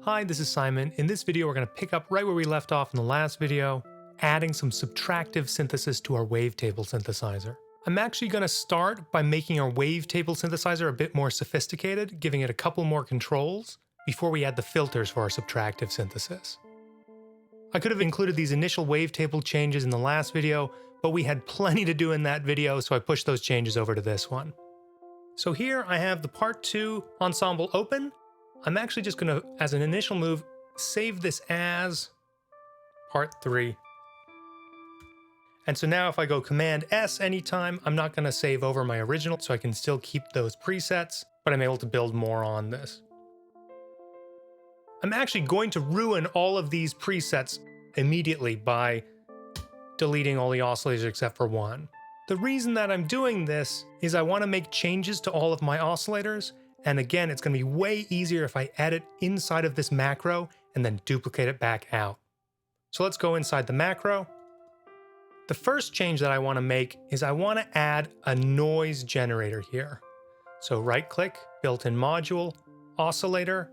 Hi, this is Simon. In this video, we're going to pick up right where we left off in the last video, adding some subtractive synthesis to our wavetable synthesizer. I'm actually going to start by making our wavetable synthesizer a bit more sophisticated, giving it a couple more controls before we add the filters for our subtractive synthesis. I could have included these initial wavetable changes in the last video, but we had plenty to do in that video, so I pushed those changes over to this one. So here I have the part 2 ensemble open. I'm actually just going to, as an initial move, save this as part 3. And so now if I go Command S anytime, I'm not going to save over my original, so I can still keep those presets, but I'm able to build more on this. I'm actually going to ruin all of these presets immediately by deleting all the oscillators except for one. The reason that I'm doing this is I want to make changes to all of my oscillators, and again, it's going to be way easier if I edit inside of this macro and then duplicate it back out. So let's go inside the macro. The first change that I want to make is I want to add a noise generator here. So right-click, built-in module, oscillator,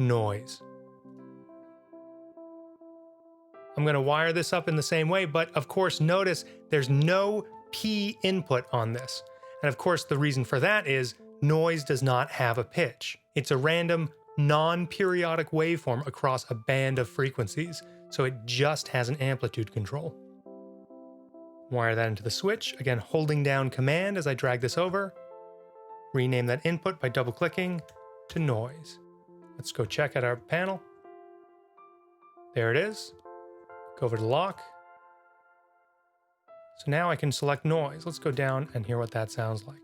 noise. I'm going to wire this up in the same way, but of course notice there's no P input on this. And of course the reason for that is noise does not have a pitch. It's a random, non-periodic waveform across a band of frequencies, so it just has an amplitude control. Wire that into the switch, again holding down Command as I drag this over. Rename that input by double-clicking to noise. Let's go check out our panel. There it is. Go over to lock. So now I can select noise. Let's go down and hear what that sounds like.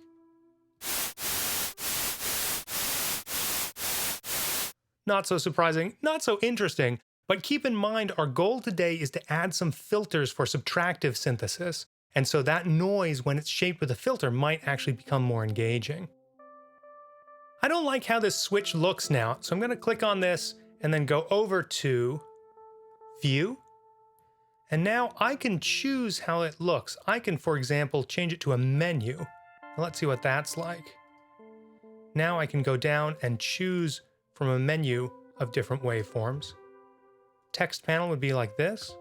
Not so surprising, not so interesting, but keep in mind our goal today is to add some filters for subtractive synthesis, and so that noise, when it's shaped with a filter, might actually become more engaging. I don't like how this switch looks now, so I'm going to click on this and then go over to View. And now I can choose how it looks. I can, for example, change it to a menu. Let's see what that's like. Now I can go down and choose from a menu of different waveforms. Text panel would be like this.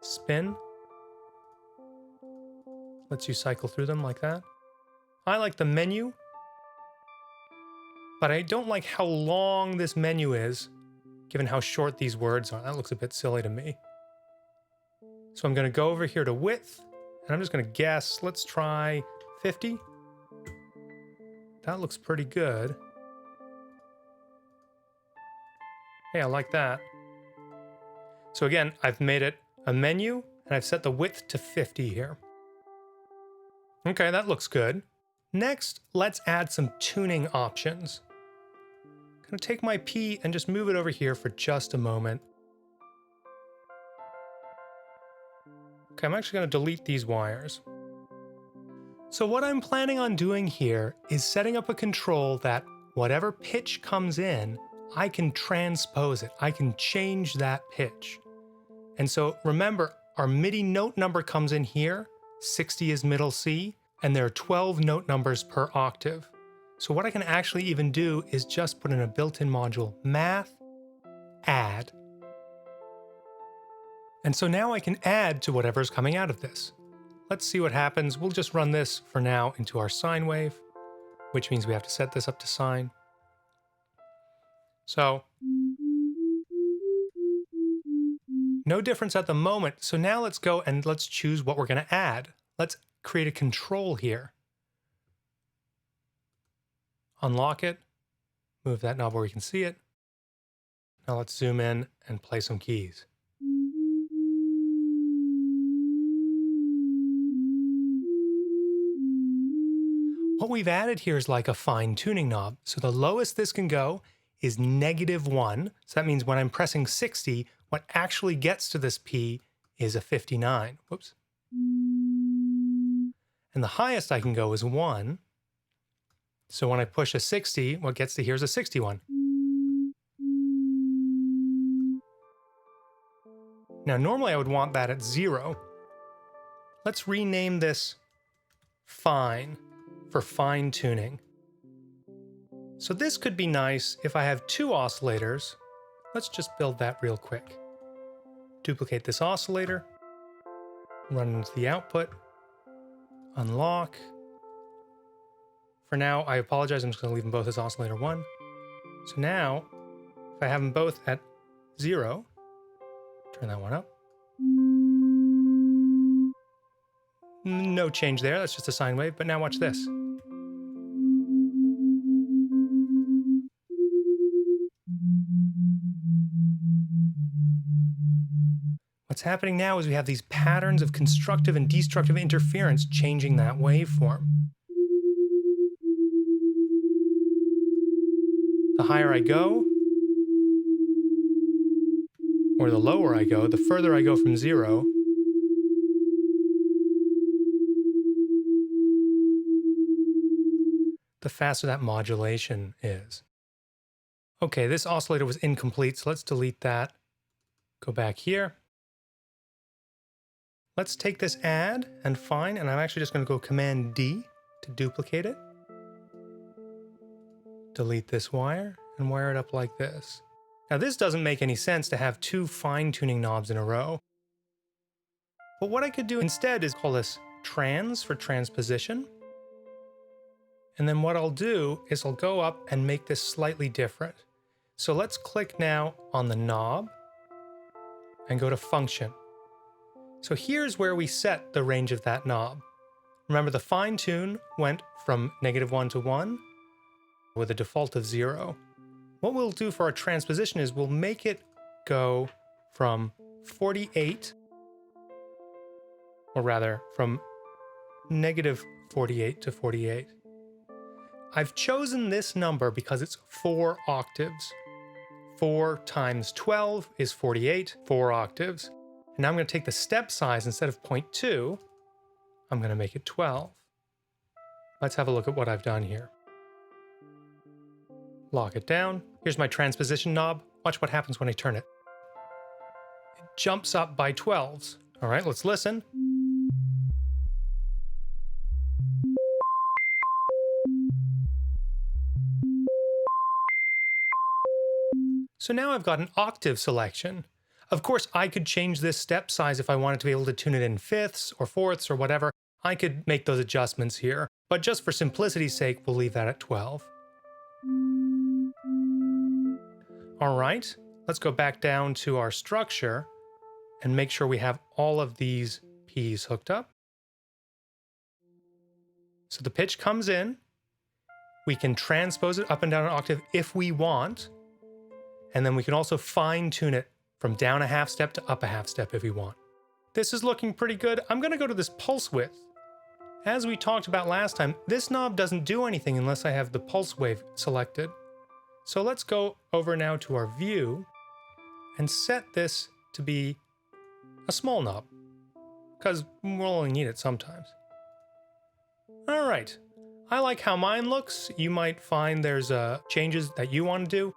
Spin. Lets you cycle through them like that. I like the menu, but I don't like how long this menu is, given how short these words are. That looks a bit silly to me. So I'm going to go over here to width, and I'm just going to guess, let's try 50. That looks pretty good. Hey, I like that. So again, I've made it a menu, and I've set the width to 50 here. Okay, that looks good. Next, let's add some tuning options. I'm going to take my P and just move it over here for just a moment. Okay, I'm actually going to delete these wires. So what I'm planning on doing here is setting up a control that whatever pitch comes in, I can transpose it. I can change that pitch. And so remember, our MIDI note number comes in here, 60 is middle C, and there are 12 note numbers per octave. So what I can actually even do is just put in a built-in module, math, add. And so now I can add to whatever's coming out of this. Let's see what happens. We'll just run this for now into our sine wave, which means we have to set this up to sine. So, no difference at the moment. So now let's go and let's choose what we're going to add. Let's create a control here. Unlock it, move that knob where we can see it. Now let's zoom in and play some keys. What we've added here is like a fine tuning knob. So the lowest this can go is -1. So that means when I'm pressing 60, what actually gets to this P is a 59. Whoops. And the highest I can go is 1. So when I push a 60, what gets to here is a 61. Now normally I would want that at 0. Let's rename this fine for fine tuning. So this could be nice if I have two oscillators. Let's just build that real quick. Duplicate this oscillator, run into the output, unlock. For now, I apologize, I'm just gonna leave them both as oscillator 1. So now, if I have them both at 0, turn that one up. No change there, that's just a sine wave, but now watch this. What's happening now is we have these patterns of constructive and destructive interference changing that waveform. The higher I go, or the lower I go, the further I go from 0, the faster that modulation is. Okay, this oscillator was incomplete, so let's delete that. Go back here. Let's take this add and find, and I'm actually just going to go Command D to duplicate it. Delete this wire and wire it up like this. Now this doesn't make any sense to have two fine-tuning knobs in a row. But what I could do instead is call this trans for transposition. And then what I'll do is I'll go up and make this slightly different. So let's click now on the knob and go to function. So here's where we set the range of that knob. Remember, the fine tune went from -1 to 1 with a default of 0. What we'll do for our transposition is we'll make it go from 48, or rather from -48 to 48. I've chosen this number because it's 4 octaves. 4 times 12 is 48, 4 octaves. And now I'm going to take the step size, instead of 0.2, I'm going to make it 12. Let's have a look at what I've done here. Lock it down. Here's my transposition knob. Watch what happens when I turn it. It jumps up by 12s. All right, let's listen. So now I've got an octave selection. Of course, I could change this step size if I wanted to be able to tune it in fifths or fourths or whatever. I could make those adjustments here, but just for simplicity's sake, we'll leave that at 12. All right, let's go back down to our structure and make sure we have all of these P's hooked up. So the pitch comes in. We can transpose it up and down an octave if we want. And then we can also fine tune it from down a half step to up a half step if we want. This is looking pretty good. I'm going to go to this pulse width. As we talked about last time, this knob doesn't do anything unless I have the pulse wave selected. So let's go over now to our view and set this to be a small knob, because we'll only need it sometimes. All right, I like how mine looks. You might find there's changes that you want to do.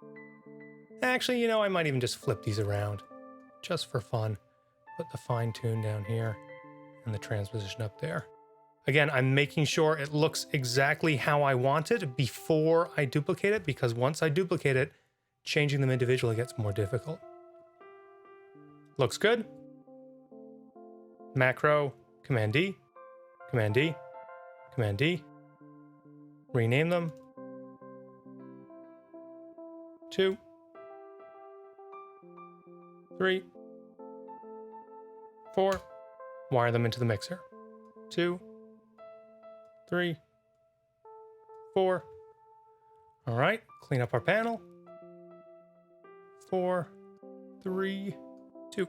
Actually, you know, I might even just flip these around, just for fun. Put the fine tune down here and the transposition up there. Again, I'm making sure it looks exactly how I want it before I duplicate it, because once I duplicate it, changing them individually gets more difficult. Looks good. Macro, Command D, Command D, Command D. Rename them. 2, 3, 4, wire them into the mixer. 2, 3, 4. All right, clean up our panel. 4, 3, 2.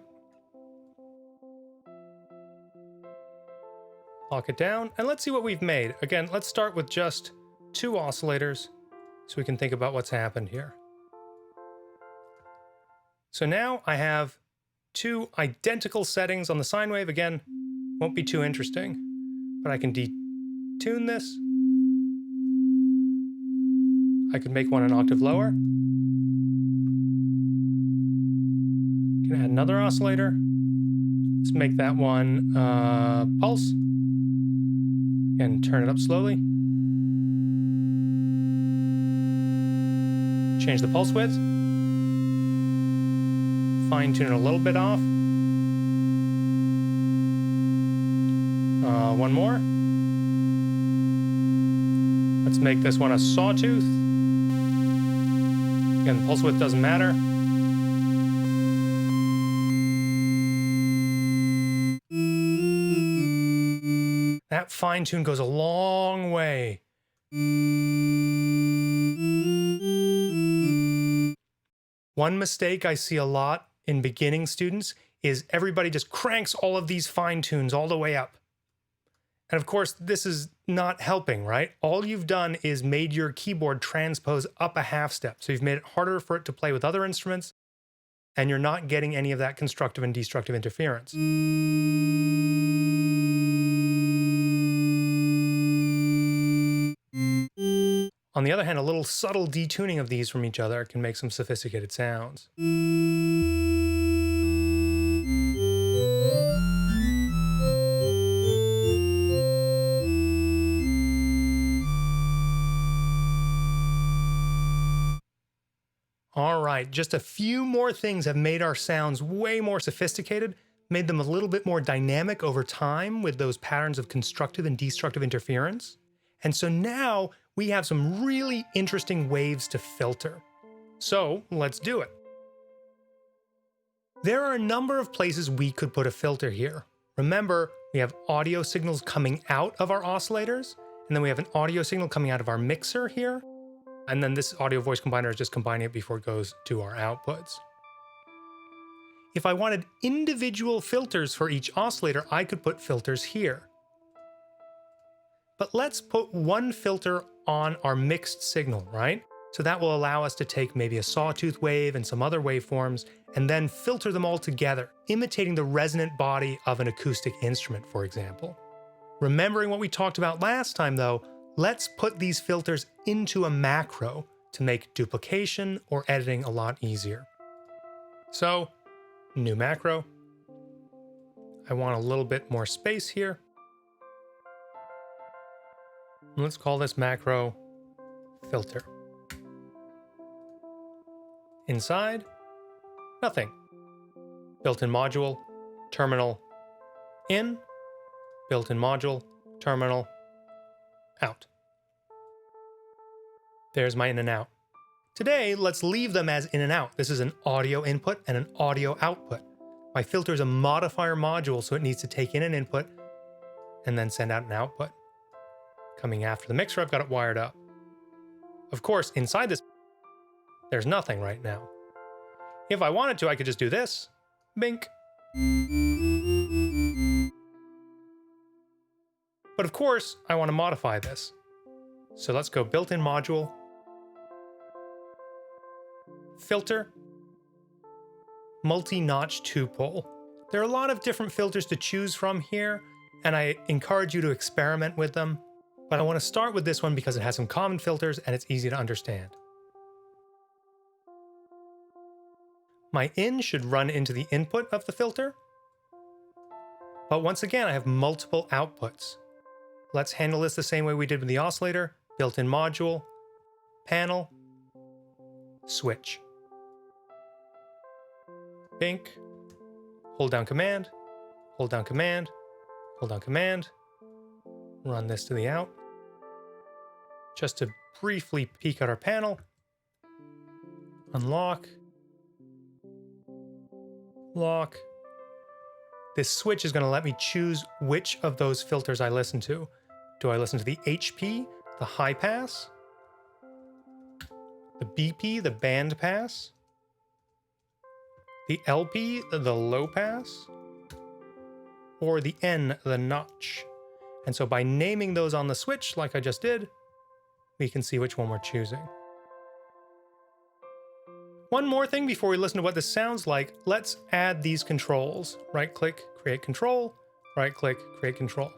Lock it down, and let's see what we've made. Again, let's start with just 2 oscillators so we can think about what's happened here. So now I have 2 identical settings on the sine wave. Again, won't be too interesting, but I can detune this. I could make one an octave lower. Can add another oscillator. Let's make that one pulse. And turn it up slowly. Change the pulse width. Fine tune it a little bit off. One more. Let's make this one a sawtooth. Again, the pulse width doesn't matter. That fine tune goes a long way. One mistake I see a lot in beginning students is everybody just cranks all of these fine tunes all the way up. And of course, this is not helping, right? All you've done is made your keyboard transpose up a half step. So you've made it harder for it to play with other instruments, and you're not getting any of that constructive and destructive interference. On the other hand, a little subtle detuning of these from each other can make some sophisticated sounds. All right, just a few more things have made our sounds way more sophisticated, made them a little bit more dynamic over time with those patterns of constructive and destructive interference. And so now we have some really interesting waves to filter. So let's do it. There are a number of places we could put a filter here. Remember, we have audio signals coming out of our oscillators, and then we have an audio signal coming out of our mixer here. And then this audio voice combiner is just combining it before it goes to our outputs. If I wanted individual filters for each oscillator, I could put filters here. But let's put one filter on our mixed signal, right? So that will allow us to take maybe a sawtooth wave and some other waveforms and then filter them all together, imitating the resonant body of an acoustic instrument, for example. Remembering what we talked about last time though, let's put these filters into a macro to make duplication or editing a lot easier. So, new macro. I want a little bit more space here. Let's call this macro filter. Inside, nothing. Built-in module, terminal, in, built-in module, terminal, out. There's my in and out. Today, let's leave them as in and out. This is an audio input and an audio output. My filter is a modifier module, so it needs to take in an input and then send out an output. Coming after the mixer, I've got it wired up. Of course, inside this, there's nothing right now. If I wanted to, I could just do this. Bink. But of course, I want to modify this. So let's go built-in module, filter, multi-notch 2-pole. There are a lot of different filters to choose from here, and I encourage you to experiment with them. But I want to start with this one because it has some common filters and it's easy to understand. My in should run into the input of the filter. But once again, I have multiple outputs. Let's handle this the same way we did with the oscillator. Built-in module, panel, switch. Bink, hold down command, hold down command, hold down command. Run this to the out. Just to briefly peek at our panel. Unlock. Lock. This switch is going to let me choose which of those filters I listen to. Do I listen to the HP, the high pass? The BP, the band pass? The LP, the low pass? Or the N, the notch? And so by naming those on the switch, like I just did, we can see which one we're choosing. One more thing before we listen to what this sounds like, let's add these controls. Right-click, create control, right-click, create control.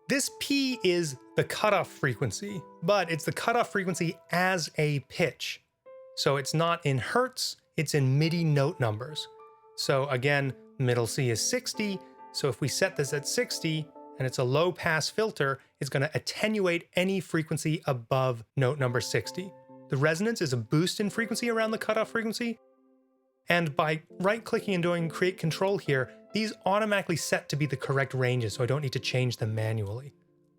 This P is the cutoff frequency, but it's the cutoff frequency as a pitch. So it's not in hertz, it's in MIDI note numbers. So again, middle C is 60, so if we set this at 60, and it's a low pass filter, it's going to attenuate any frequency above note number 60. The resonance is a boost in frequency around the cutoff frequency. And by right-clicking and doing create control here, these automatically set to be the correct ranges, so I don't need to change them manually.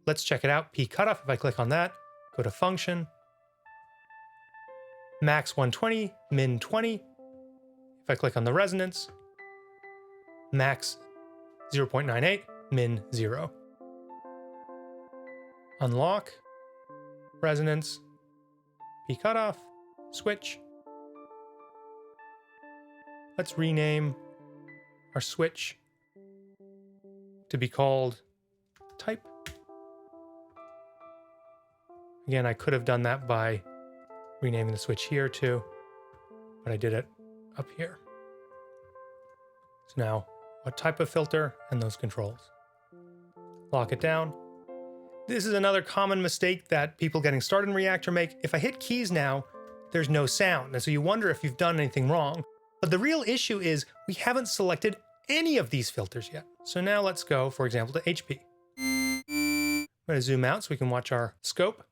Let's check it out. P cutoff, if I click on that, go to function, max 120, min 20. If I click on the resonance, max 0.98, min 0. Unlock, resonance, P cutoff, switch. Let's rename our switch to be called type. Again, I could have done that by renaming the switch here too, but I did it up here. So now, what type of filter and those controls. Lock it down. This is another common mistake that people getting started in Reaktor make. If I hit keys now, there's no sound, and so you wonder if you've done anything wrong. But the real issue is we haven't selected any of these filters yet. So now let's go, for example, to HP. I'm going to zoom out so we can watch our scope.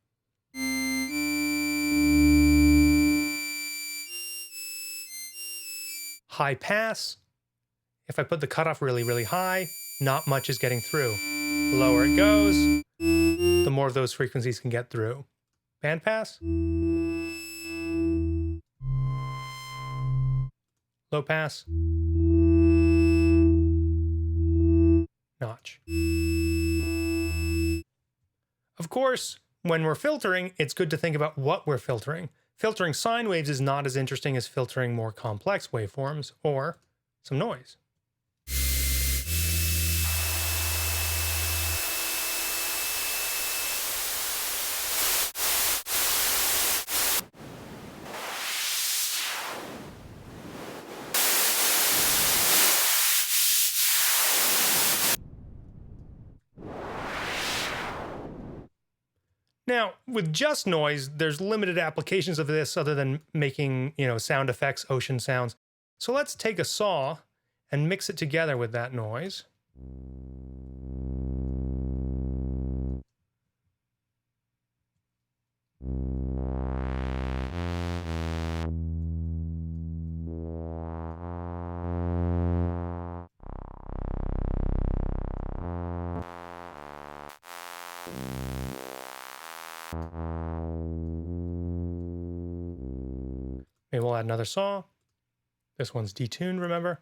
High pass. If I put the cutoff really, really high, not much is getting through. The lower it goes, the more of those frequencies can get through. Band pass. Low pass. Notch. Of course, when we're filtering, it's good to think about what we're filtering. Filtering sine waves is not as interesting as filtering more complex waveforms or some noise. Now, with just noise, there's limited applications of this other than making, sound effects, ocean sounds. So let's take a saw and mix it together with that noise. Maybe we'll add another saw. This one's detuned, remember?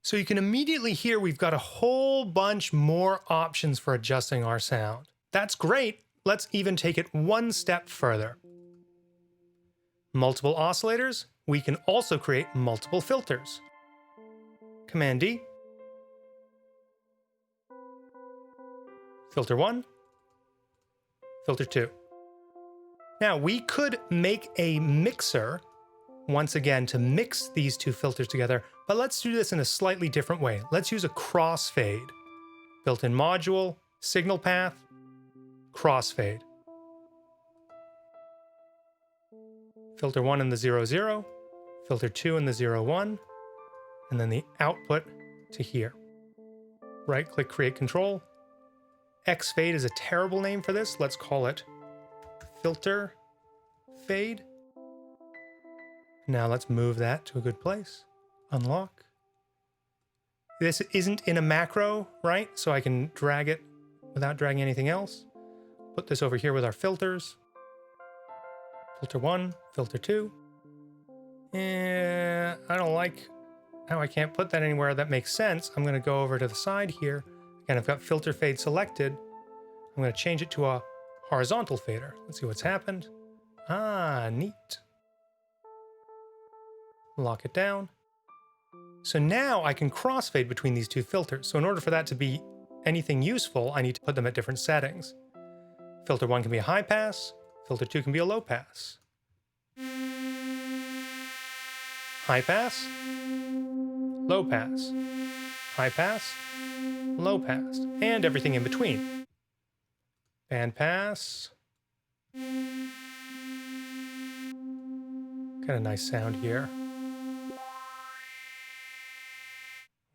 So you can immediately hear we've got a whole bunch more options for adjusting our sound. That's great. Let's even take it one step further. Multiple oscillators. We can also create multiple filters. Command D. Filter 1. Filter 2. Now we could make a mixer once again to mix these two filters together, but let's do this in a slightly different way. Let's use a crossfade. Built-in module, signal path, crossfade. Filter 1 in the 0, 0, filter 2 in the 0, 1, and then the output to here. Right-click, create control. X-fade is a terrible name for this. Let's call it filter fade. Now let's move that to a good place. Unlock. This isn't in a macro, right? So I can drag it without dragging anything else. Put this over here with our filters. Filter 1, filter 2. I don't like how I can't put that anywhere that makes sense. I'm going to go over to the side here. Again, I've got filter fade selected. I'm going to change it to a horizontal fader. Let's see what's happened. Ah, neat. Lock it down. So now I can crossfade between these two filters. So in order for that to be anything useful, I need to put them at different settings. Filter 1 can be a high pass. Filter 2 can be a low pass. High pass. Low pass. High pass. low pass, and everything in between. Band pass. Kind of nice sound here.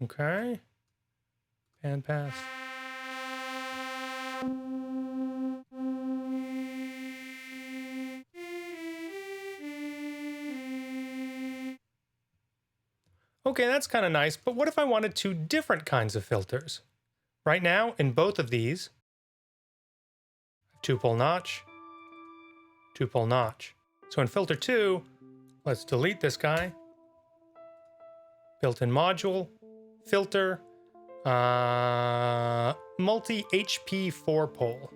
Okay. Band pass. Okay, that's kind of nice, but what if I wanted two different kinds of filters? Right now, in both of these, two-pole notch, two-pole notch. So in filter 2, let's delete this guy. Built-in module, filter, multi-HP 4-pole.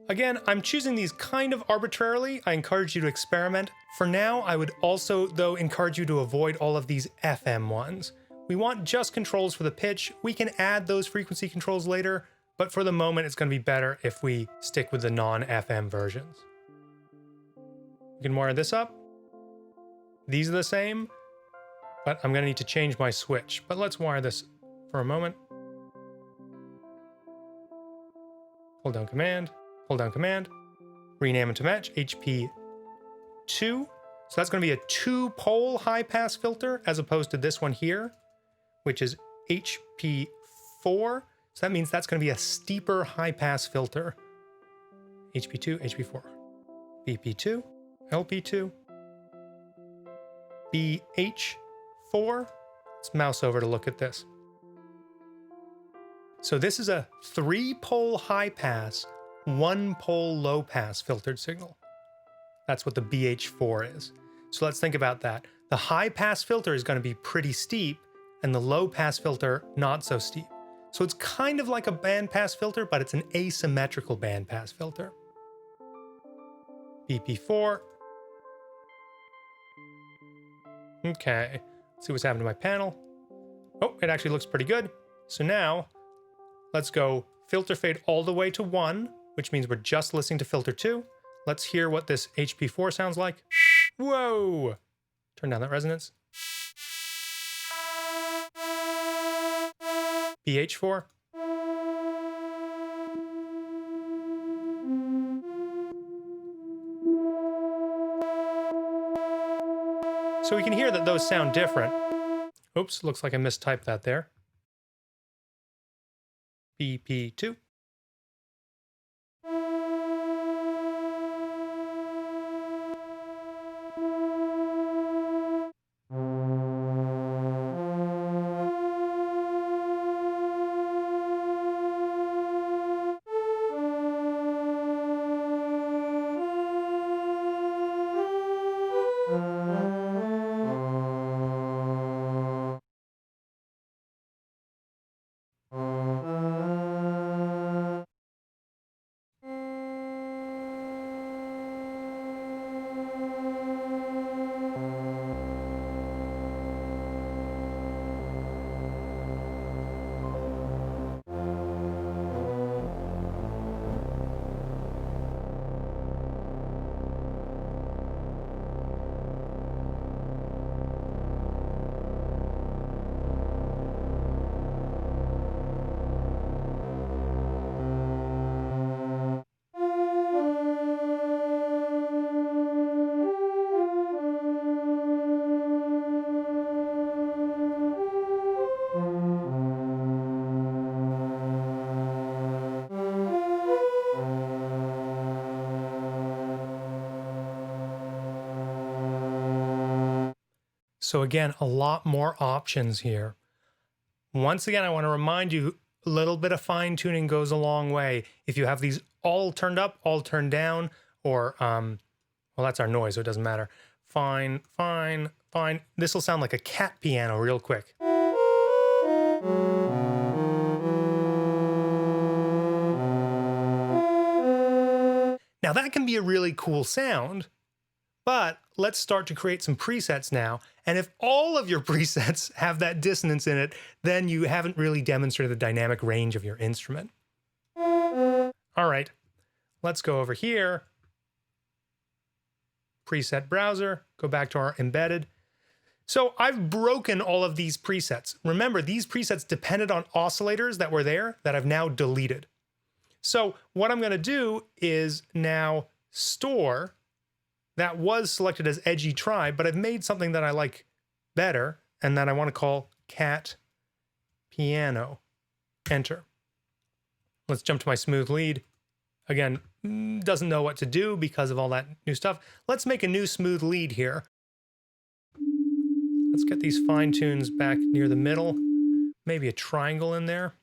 Again, I'm choosing these kind of arbitrarily. I encourage you to experiment. For now, I would also, though, encourage you to avoid all of these FM ones. We want just controls for the pitch. We can add those frequency controls later, but for the moment, it's going to be better if we stick with the non-FM versions. We can wire this up. These are the same, but I'm going to need to change my switch. But let's wire this for a moment. Hold down command. Hold down command, rename it to match, HP2. So that's going to be a 2-pole high-pass filter as opposed to this one here, which is HP4. So that means that's going to be a steeper high-pass filter. HP2, HP4, BP2, LP2, BH4. Let's mouse over to look at this. So this is a 3-pole high-pass, 1-pole low-pass filtered signal. That's what the BH4 is. So let's think about that. The high-pass filter is going to be pretty steep, and the low-pass filter not so steep. So it's kind of like a bandpass filter, but it's an asymmetrical bandpass filter. BP4. Okay, let's see what's happened to my panel. Oh, it actually looks pretty good. So now, let's go filter fade all the way to 1, which means we're just listening to filter 2. Let's hear what this HP4 sounds like. Whoa! Turn down that resonance. BH4. So we can hear that those sound different. Oops, looks like I mistyped that there. BP2. So again, a lot more options here. Once again, I want to remind you, a little bit of fine tuning goes a long way. If you have these all turned up, all turned down, or, well, that's our noise, so it doesn't matter. Fine, fine, fine. This will sound like a cat piano real quick. Now that can be a really cool sound, but let's start to create some presets now. And if all of your presets have that dissonance in it, then you haven't really demonstrated the dynamic range of your instrument. All right, let's go over here. Preset browser, go back to our embedded. So I've broken all of these presets. Remember, these presets depended on oscillators that were there that I've now deleted. So what I'm going to do is now store that was selected as edgy try, but I've made something that I like better and that I want to call cat piano. Enter. Let's jump to my smooth lead. Again, doesn't know what to do because of all that new stuff. Let's make a new smooth lead here. Let's get these fine tunes back near the middle. Maybe a triangle in there.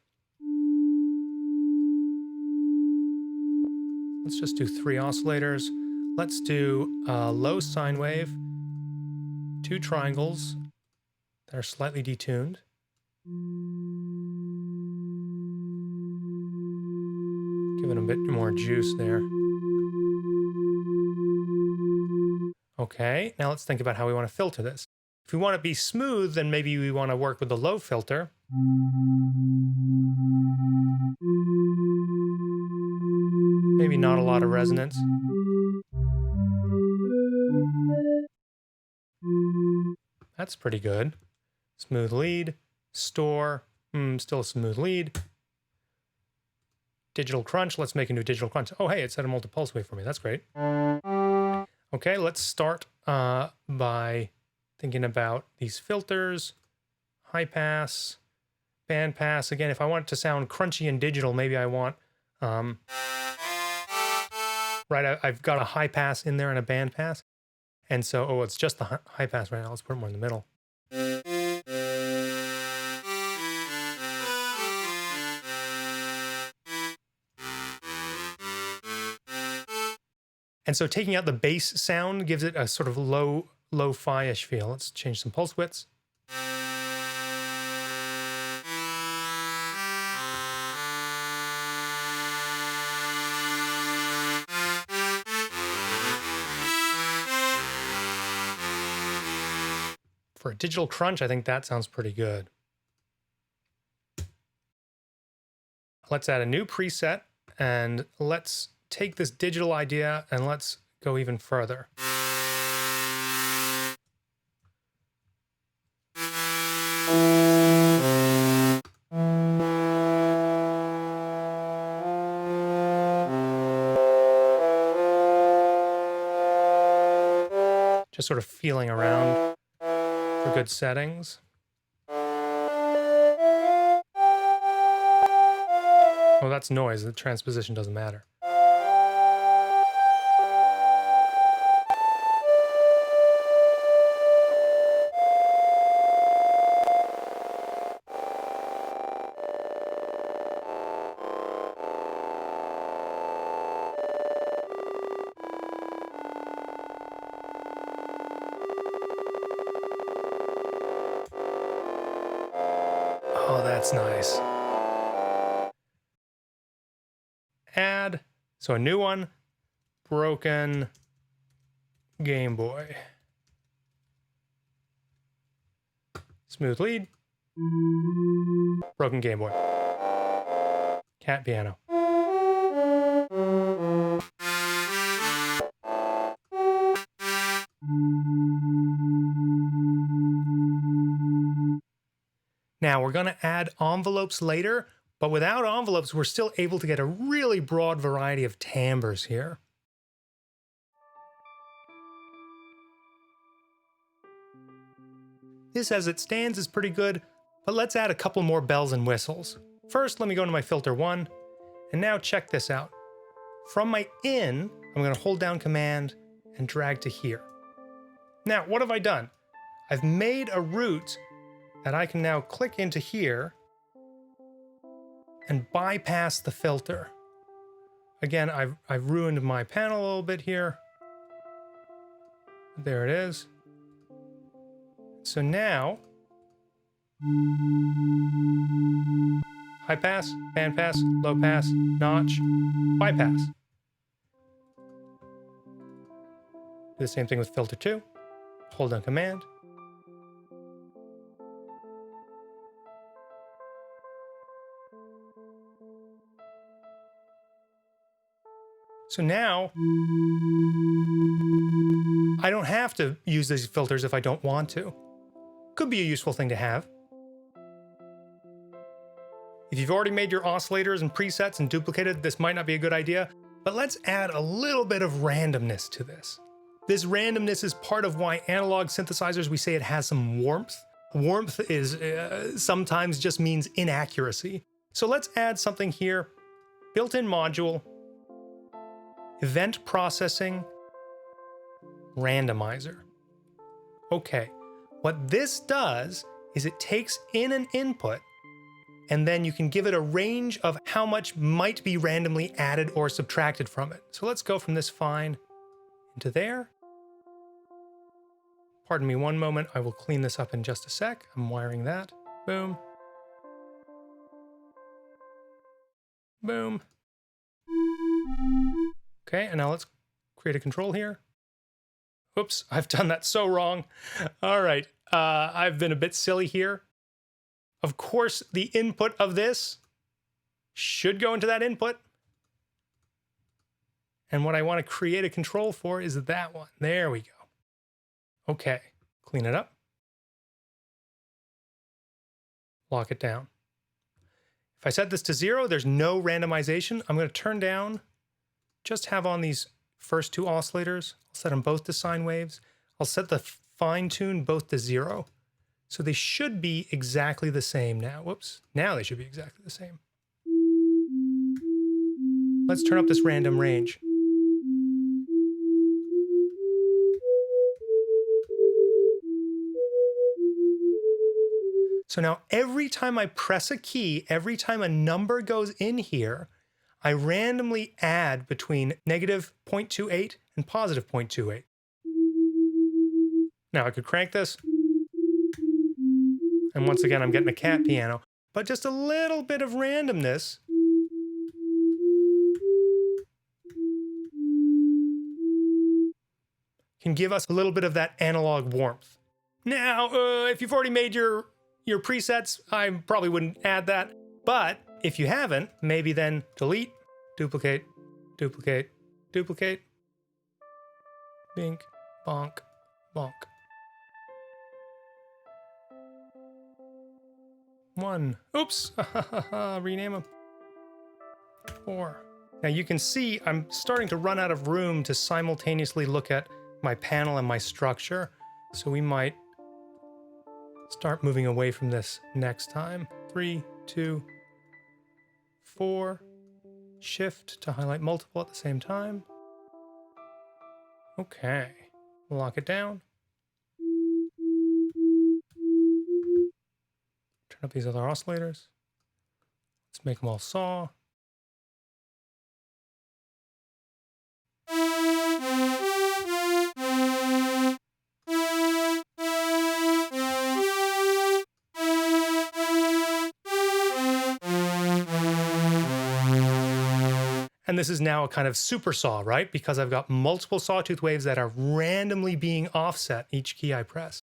Let's just do 3 oscillators. Let's do a low sine wave, 2 triangles that are slightly detuned. Give it a bit more juice there. Okay, now let's think about how we want to filter this. If we want to be smooth, then maybe we want to work with the low filter. Maybe not a lot of resonance. That's pretty good. Smooth lead, store, still a smooth lead. Digital crunch, let's make a new digital crunch. Oh, hey, it set a multi-pulse wave for me. That's great. Okay, let's start by thinking about these filters. High pass, band pass. Again, if I want it to sound crunchy and digital, maybe I want, right, I've got a high pass in there and a band pass. And so, oh, it's just the high pass right now. Let's put it more in the middle. And so taking out the bass sound gives it a sort of lo-fi-ish feel. Let's change some pulse widths. For a digital crunch, I think that sounds pretty good. Let's add a new preset and let's take this digital idea and let's go even further. Just sort of feeling around for good settings. Oh, that's noise. The transposition doesn't matter. Oh, that's nice. Add, so a new one, broken Game Boy. Smooth lead, broken Game Boy. Cat piano. Now we're going to add envelopes later, but without envelopes, we're still able to get a really broad variety of timbres here. This as it stands is pretty good, but let's add a couple more bells and whistles. First, let me go to my filter 1, and now check this out. From my in, I'm going to hold down Command and drag to here. Now, what have I done? I've made a route that I can now click into here and bypass the filter. Again, I've ruined my panel a little bit here. There it is. So now, high pass, band pass, low pass, notch, bypass. Do the same thing with filter 2. Hold down Command. So now, I don't have to use these filters if I don't want to. Could be a useful thing to have. If you've already made your oscillators and presets and duplicated, this might not be a good idea, but let's add a little bit of randomness to this. This randomness is part of why analog synthesizers, we say it has some warmth. Warmth is sometimes just means inaccuracy. So let's add something here. Built-in module, event processing, randomizer. Okay, what this does is it takes in an input, and then you can give it a range of how much might be randomly added or subtracted from it. So let's go from this fine into there. Pardon me one moment, I will clean this up in just a sec. I'm wiring that. Boom. Boom. Okay, and now let's create a control here. Oops, I've done that so wrong. All right, I've been a bit silly here. Of course, the input of this should go into that input. And what I want to create a control for is that one. There we go. Okay, clean it up. Lock it down. If I set this to 0, there's no randomization. I'm going to turn down, just have on these first two oscillators. I'll set them both to sine waves. I'll set the fine tune both to 0. So they should be exactly the same now. Whoops, now they should be exactly the same. Let's turn up this random range. So now every time I press a key, every time a number goes in here, I randomly add between negative 0.28 and positive 0.28. Now I could crank this. And once again, I'm getting a cat piano, but just a little bit of randomness can give us a little bit of that analog warmth. Now, if you've already made your presets, I probably wouldn't add that. But if you haven't, maybe then delete, duplicate, duplicate, duplicate, bink, bonk, bonk. 1. Oops, rename them. 4. Now you can see I'm starting to run out of room to simultaneously look at my panel and my structure. So we might start moving away from this next time. 3, 2, 4. Shift to highlight multiple at the same time. Okay, lock it down. Turn up these other oscillators. Let's make them all saw. And this is now a kind of super saw, right? Because I've got multiple sawtooth waves that are randomly being offset each key I press.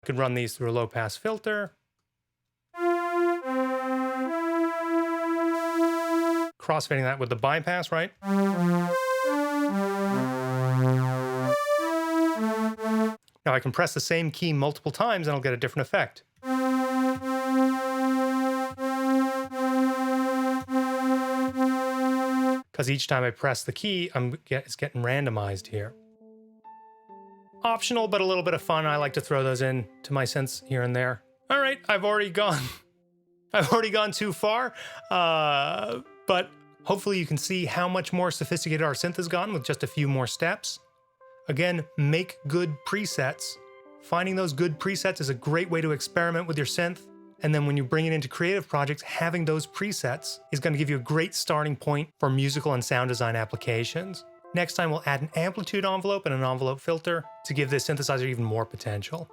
I could run these through a low-pass filter. Crossfading that with the bypass, right? Now I can press the same key multiple times and I'll get a different effect. Because each time I press the key, it's getting randomized here. Optional, but a little bit of fun. I like to throw those in to my synths here and there. All right, I've already gone too far, but hopefully you can see how much more sophisticated our synth has gotten with just a few more steps. Again, make good presets. Finding those good presets is a great way to experiment with your synth. And then when you bring it into creative projects, having those presets is going to give you a great starting point for musical and sound design applications. Next time we'll add an amplitude envelope and an envelope filter to give this synthesizer even more potential.